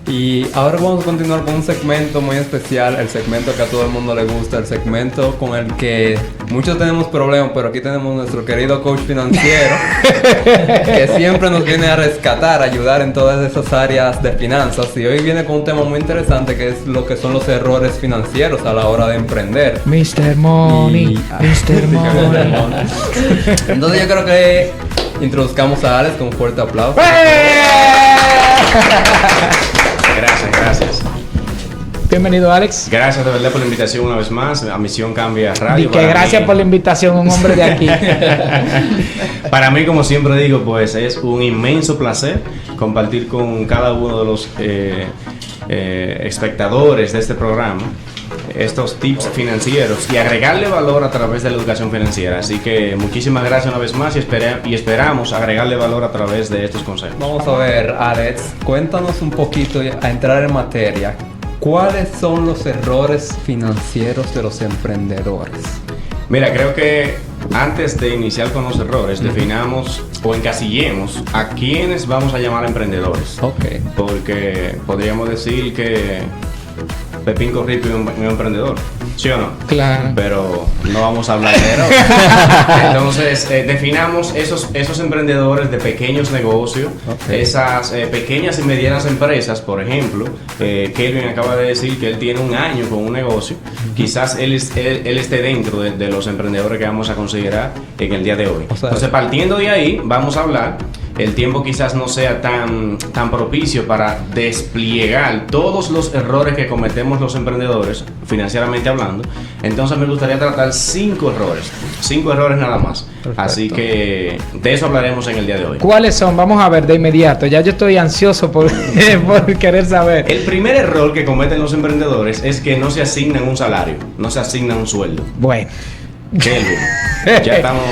Y ahora vamos a continuar con un segmento muy especial, el segmento que a todo el mundo le gusta, el segmento con el que muchos tenemos problemas, pero aquí tenemos nuestro querido coach financiero que siempre nos viene a rescatar, a ayudar en todas esas áreas de finanzas. Y hoy viene con un tema muy interesante que es lo que son los errores financieros a la hora de emprender. Mr. Money, Mr. Money. Entonces yo creo que introduzcamos a Alex con un fuerte aplauso. Gracias. Bienvenido, Alex. Gracias de verdad por la invitación una vez más a Misión Cambia Radio. Y que gracias por la invitación, un hombre de aquí. Para mí, como siempre digo, pues es un inmenso placer compartir con cada uno de los espectadores de este programa estos tips financieros y agregarle valor a través de la educación financiera. Así que muchísimas gracias una vez más y esperamos agregarle valor a través de estos consejos. Vamos a ver, Alex, cuéntanos un poquito a entrar en materia. ¿Cuáles son los errores financieros de los emprendedores? Mira, creo que antes de iniciar con los errores, definamos o encasillemos a quiénes vamos a llamar emprendedores. Ok. Porque podríamos decir que Pepín Corripio es un emprendedor, ¿sí o no? Claro. Pero no vamos a hablar de eso. Entonces, definamos esos emprendedores de pequeños negocios, esas pequeñas y medianas empresas. Por ejemplo, Kelvin acaba de decir que él tiene un año con un negocio. Quizás él esté dentro de los emprendedores que vamos a considerar en el día de hoy. Entonces, partiendo de ahí, vamos a hablar. El tiempo quizás no sea tan propicio para despliegar todos los errores que cometemos los emprendedores, financieramente hablando. Entonces me gustaría tratar 5 errores nada más. Perfecto. Así que de eso hablaremos en el día de hoy. ¿Cuáles son? Vamos a ver de inmediato. Ya yo estoy ansioso por querer saber. El primer error que cometen los emprendedores es que no se asignan un salario, no se asignan un sueldo. Bueno. Kelvin, ya estamos...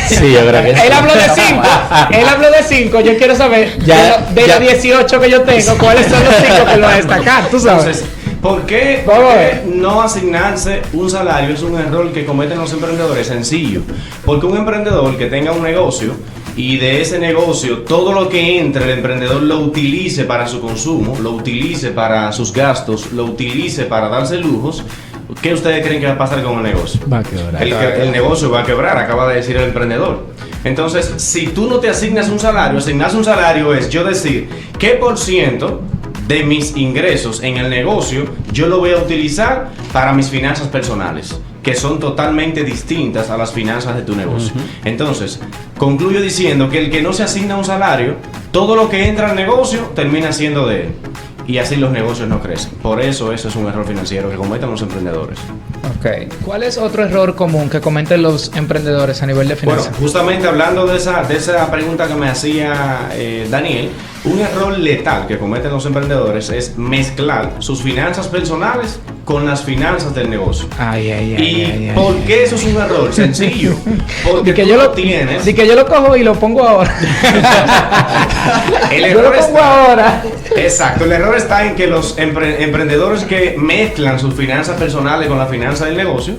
Sí, yo creo que sí. Él habló de 5. Él habló de 5. Yo quiero saber de los 18 que yo tengo, cuáles son los 5 que lo voy a destacar. Tú sabes. Entonces, ¿por qué no asignarse un salario? Es un error que cometen los emprendedores. Sencillo. Porque un emprendedor que tenga un negocio y de ese negocio todo lo que entre el emprendedor lo utilice para su consumo, lo utilice para sus gastos, lo utilice para darse lujos, ¿qué ustedes creen que va a pasar con el negocio? Va a quebrar. El negocio va a quebrar, acaba de decir el emprendedor. Entonces, si tú no te asignas un salario, es yo decir, ¿qué por ciento de mis ingresos en el negocio yo lo voy a utilizar para mis finanzas personales, que son totalmente distintas a las finanzas de tu negocio? Entonces, concluyo diciendo que el que no se asigna un salario, todo lo que entra al negocio termina siendo de él. Y así los negocios no crecen. Por eso es un error financiero que cometen los emprendedores. Ok. ¿Cuál es otro error común que cometen los emprendedores a nivel de finanzas? Bueno, justamente hablando de esa pregunta que me hacía Daniel, un error letal que cometen los emprendedores es mezclar sus finanzas personales con las finanzas del negocio. ¿Por qué eso es un error? Sencillo. Porque que tú yo lo tienes. De que yo lo cojo y lo pongo ahora. El error está, exacto. El error está en que los emprendedores que mezclan sus finanzas personales con la finanza del negocio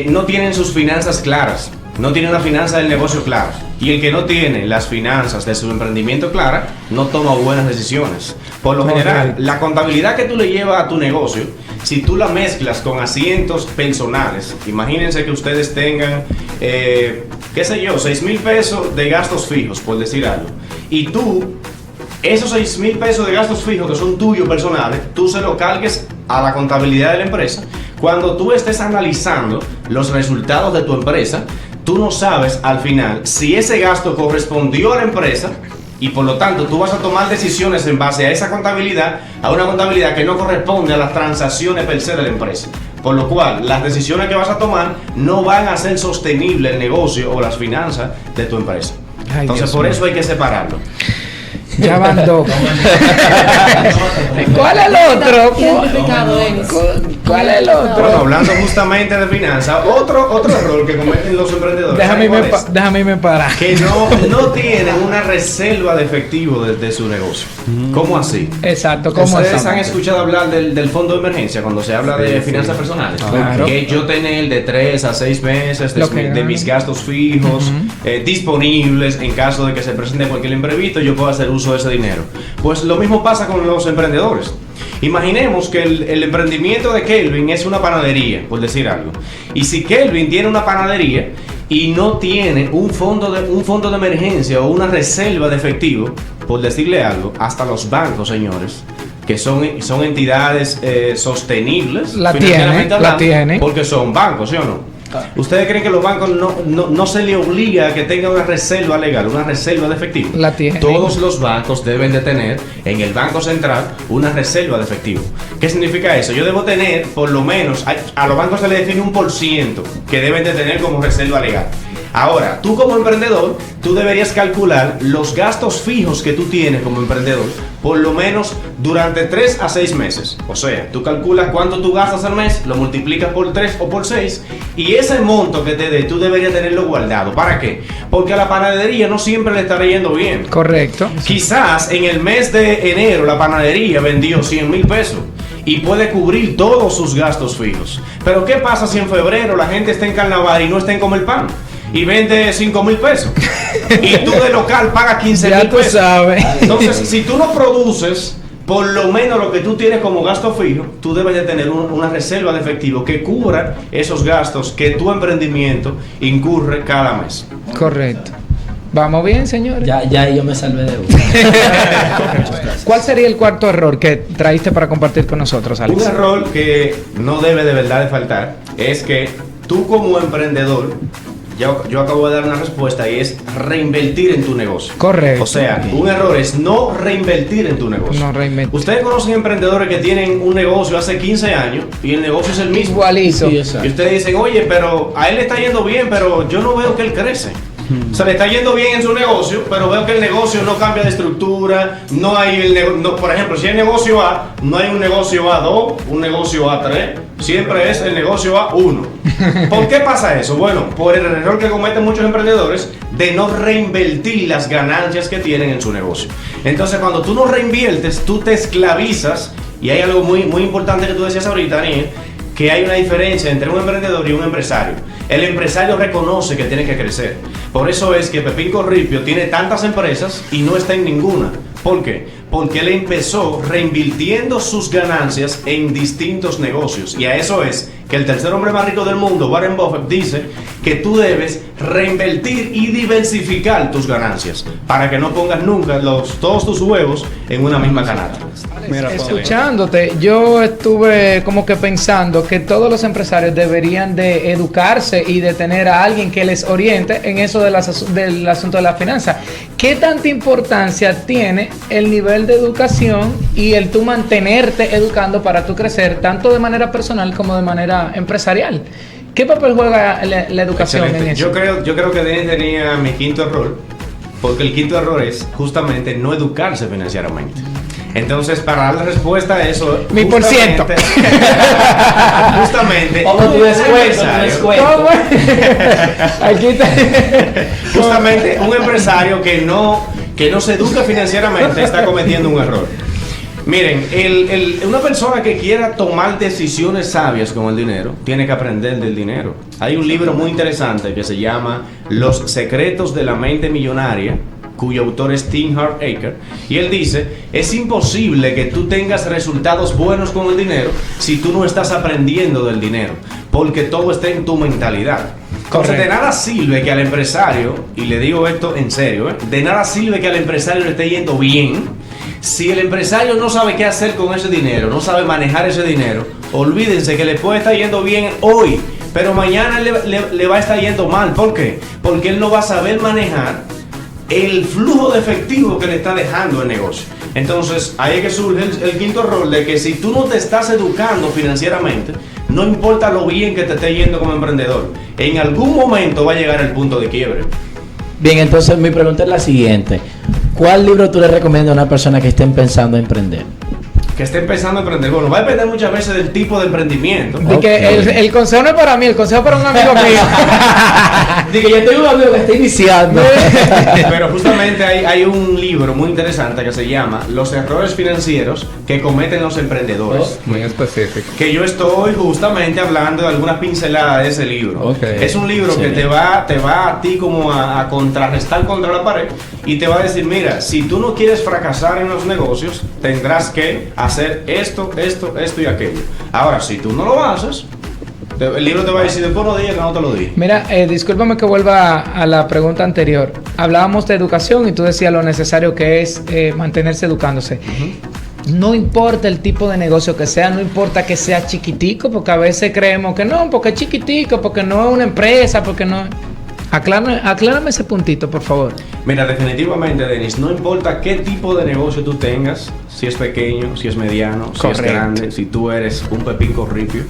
no tienen sus finanzas claras. No tiene una finanza del negocio clara. Y el que no tiene las finanzas de su emprendimiento clara, no toma buenas decisiones. Por lo general, la contabilidad que tú le llevas a tu negocio, si tú la mezclas con asientos personales, imagínense que ustedes tengan, qué sé yo, 6,000 pesos de gastos fijos, por decir algo. Y tú, esos 6,000 pesos de gastos fijos que son tuyos personales, tú se lo cargues a la contabilidad de la empresa. Cuando tú estés analizando los resultados de tu empresa, tú no sabes al final si ese gasto correspondió a la empresa y por lo tanto tú vas a tomar decisiones en base a esa contabilidad, a una contabilidad que no corresponde a las transacciones per se de la empresa. Por lo cual, las decisiones que vas a tomar no van a hacer sostenible el negocio o las finanzas de tu empresa. Entonces, por eso hay que separarlo. Ya van 2. ¿Cuál es el otro? ¿Cuál es el otro? Bueno, hablando justamente de finanzas, otro error que cometen los emprendedores. Déjame irme para. Que no tienen una reserva de efectivo de su negocio. ¿Cómo así? Exacto, ¿cómo así? Ustedes han escuchado hablar del fondo de emergencia cuando se habla de finanzas personales. Claro. Que yo tener de 3 a 6 meses de mis gastos fijos disponibles en caso de que se presente cualquier imprevisto, yo puedo hacer uso uso de ese dinero. Pues lo mismo pasa con los emprendedores. Imaginemos que el emprendimiento de Kelvin es una panadería, por decir algo. Y si Kelvin tiene una panadería y no tiene un fondo de emergencia o una reserva de efectivo, por decirle algo, hasta los bancos, señores, que son entidades sostenibles, la tiene, porque son bancos, ¿sí o no? ¿Ustedes creen que los bancos no se le obliga a que tenga una reserva legal, una reserva de efectivo? La tienen. Todos los bancos deben de tener en el Banco Central una reserva de efectivo. ¿Qué significa eso? Yo debo tener, por lo menos, a los bancos se les define un % que deben de tener como reserva legal. Ahora, tú como emprendedor, tú deberías calcular los gastos fijos que tú tienes como emprendedor, por lo menos durante 3 a 6 meses. O sea, tú calculas cuánto tú gastas al mes, lo multiplicas por 3 o por 6, y ese monto que te dé, tú deberías tenerlo guardado. ¿Para qué? Porque a la panadería no siempre le está yendo bien. Correcto. Quizás en el mes de enero la panadería vendió 100,000 pesos. Y puede cubrir todos sus gastos fijos. Pero ¿qué pasa si en febrero la gente está en carnaval y no está en comer pan? Y vende 5,000 pesos. Y tú de local pagas 15,000 pesos. Sabes. Entonces, si tú no produces por lo menos lo que tú tienes como gasto fijo, tú debes de tener una reserva de efectivo que cubra esos gastos que tu emprendimiento incurre cada mes. Correcto. ¿Vamos bien, señores? Ya yo me salvé de uno. ¿Cuál sería el cuarto error que traíste para compartir con nosotros, Alex? Un error que no debe de verdad de faltar es que tú como emprendedor, yo acabo de dar una respuesta y es reinvertir en tu negocio. Correcto. O sea, un error es no reinvertir en tu negocio. No reinvertir. Ustedes conocen emprendedores que tienen un negocio hace 15 años y el negocio es el mismo. Igualito. Sí, Y exacto. ustedes dicen, oye, pero a él le está yendo bien, pero yo no veo que él crece. O sea, le está yendo bien en su negocio, pero veo que el negocio no cambia de estructura, no hay por ejemplo, si hay negocio A, no hay un negocio A2, un negocio A3, siempre es el negocio A1. ¿Por qué pasa eso? Bueno, por el error que cometen muchos emprendedores de no reinvertir las ganancias que tienen en su negocio. Entonces, cuando tú no reinviertes, tú te esclavizas, y hay algo muy, muy importante que tú decías ahorita, Daniel, que hay una diferencia entre un emprendedor y un empresario. El empresario reconoce que tiene que crecer. Por eso es que Pepín Corripio tiene tantas empresas y no está en ninguna. ¿Por qué? Porque él empezó reinvirtiendo sus ganancias en distintos negocios. Y a eso es que el tercer hombre más rico del mundo, Warren Buffett, dice que tú debes reinvertir y diversificar tus ganancias para que no pongas nunca todos tus huevos en una misma canasta. Mira, Escuchándote, yo estuve como que pensando que todos los empresarios deberían de educarse y de tener a alguien que les oriente en eso del asunto de la finanza. ¿Qué tanta importancia tiene el nivel de educación y el tú mantenerte educando para tú crecer tanto de manera personal como de manera empresarial? ¿Qué papel juega la educación en eso? Yo creo que Denis tenía mi quinto error, porque el quinto error es justamente no educarse financieramente. Entonces, para dar la respuesta a eso, Mi por ciento. Justamente, Pongo tu descuento, ¿Cómo? Aquí está. justamente un empresario que no se educa financieramente está cometiendo un error. Miren, una persona que quiera tomar decisiones sabias con el dinero, tiene que aprender del dinero. Hay un libro muy interesante que se llama Los secretos de la mente millonaria, cuyo autor es Tim Harthaker, y él dice, es imposible que tú tengas resultados buenos con el dinero si tú no estás aprendiendo del dinero, porque todo está en tu mentalidad. Entonces, de nada sirve que al empresario, y le digo esto en serio, de nada sirve que al empresario le esté yendo bien, si el empresario no sabe qué hacer con ese dinero, no sabe manejar ese dinero. Olvídense que le puede estar yendo bien hoy, pero mañana le va a estar yendo mal. ¿Por qué? Porque él no va a saber manejar el flujo de efectivo que le está dejando el negocio. Entonces, ahí es que surge el quinto error de que si tú no te estás educando financieramente, no importa lo bien que te esté yendo como emprendedor, en algún momento va a llegar el punto de quiebre. Bien, entonces mi pregunta es la siguiente. ¿Cuál libro tú le recomiendas a una persona que esté pensando en emprender? Que esté empezando a emprender. Bueno, va a depender muchas veces del tipo de emprendimiento. De que el consejo no es para mí, el consejo es para un amigo mío. Dije, yo tengo un amigo que está iniciando. Pero justamente hay un libro muy interesante que se llama Los errores financieros que cometen los emprendedores. Muy específico. Que yo estoy justamente hablando de algunas pinceladas de ese libro. Ok. Es un libro que te va a ti como a contrarrestar contra la pared y te va a decir, mira, si tú no quieres fracasar en los negocios, tendrás que hacer esto y aquello. Ahora, si tú no lo haces, el libro te va a decir, después no digas que no te lo dije. Mira, discúlpame que vuelva a la pregunta anterior. Hablábamos de educación y tú decías lo necesario que es mantenerse educándose. No importa el tipo de negocio que sea, no importa que sea chiquitico, porque a veces creemos que no, porque es chiquitico, porque no es una empresa, porque no... Aclárame ese puntito, por favor. Mira, definitivamente, Denis, no importa qué tipo de negocio tú tengas, si es pequeño, si es mediano, si es grande, si tú eres un pepín corripio,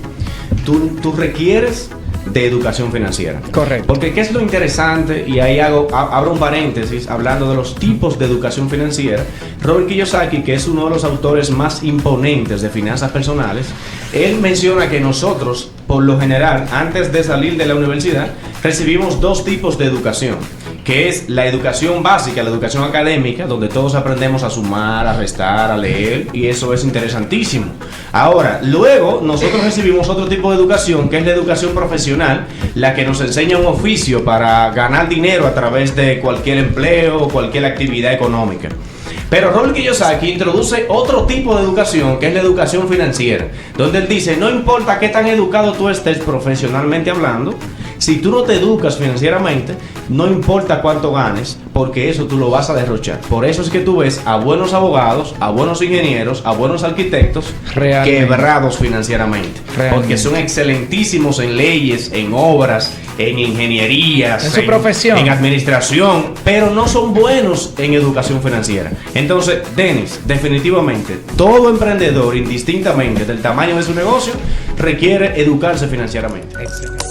tú requieres de educación financiera. Correcto. Porque ¿qué es lo interesante? Y ahí abro un paréntesis hablando de los tipos de educación financiera. Robert Kiyosaki, que es uno de los autores más imponentes de finanzas personales, él menciona que nosotros, por lo general, antes de salir de la universidad, recibimos dos tipos de educación, que es la educación básica, la educación académica, donde todos aprendemos a sumar, a restar, a leer, y eso es interesantísimo. Ahora, luego nosotros recibimos otro tipo de educación, que es la educación profesional, la que nos enseña un oficio para ganar dinero a través de cualquier empleo o cualquier actividad económica. Pero Robert Kiyosaki introduce otro tipo de educación, que es la educación financiera, donde él dice, no importa qué tan educado tú estés profesionalmente hablando, si tú no te educas financieramente, no importa cuánto ganes, porque eso tú lo vas a derrochar. Por eso es que tú ves a buenos abogados, a buenos ingenieros, a buenos arquitectos quebrados financieramente. Porque son excelentísimos en leyes, en obras, en ingenierías, en su profesión, en administración, pero no son buenos en educación financiera. Entonces, Denis, definitivamente, todo emprendedor, indistintamente del tamaño de su negocio, requiere educarse financieramente. Excelente.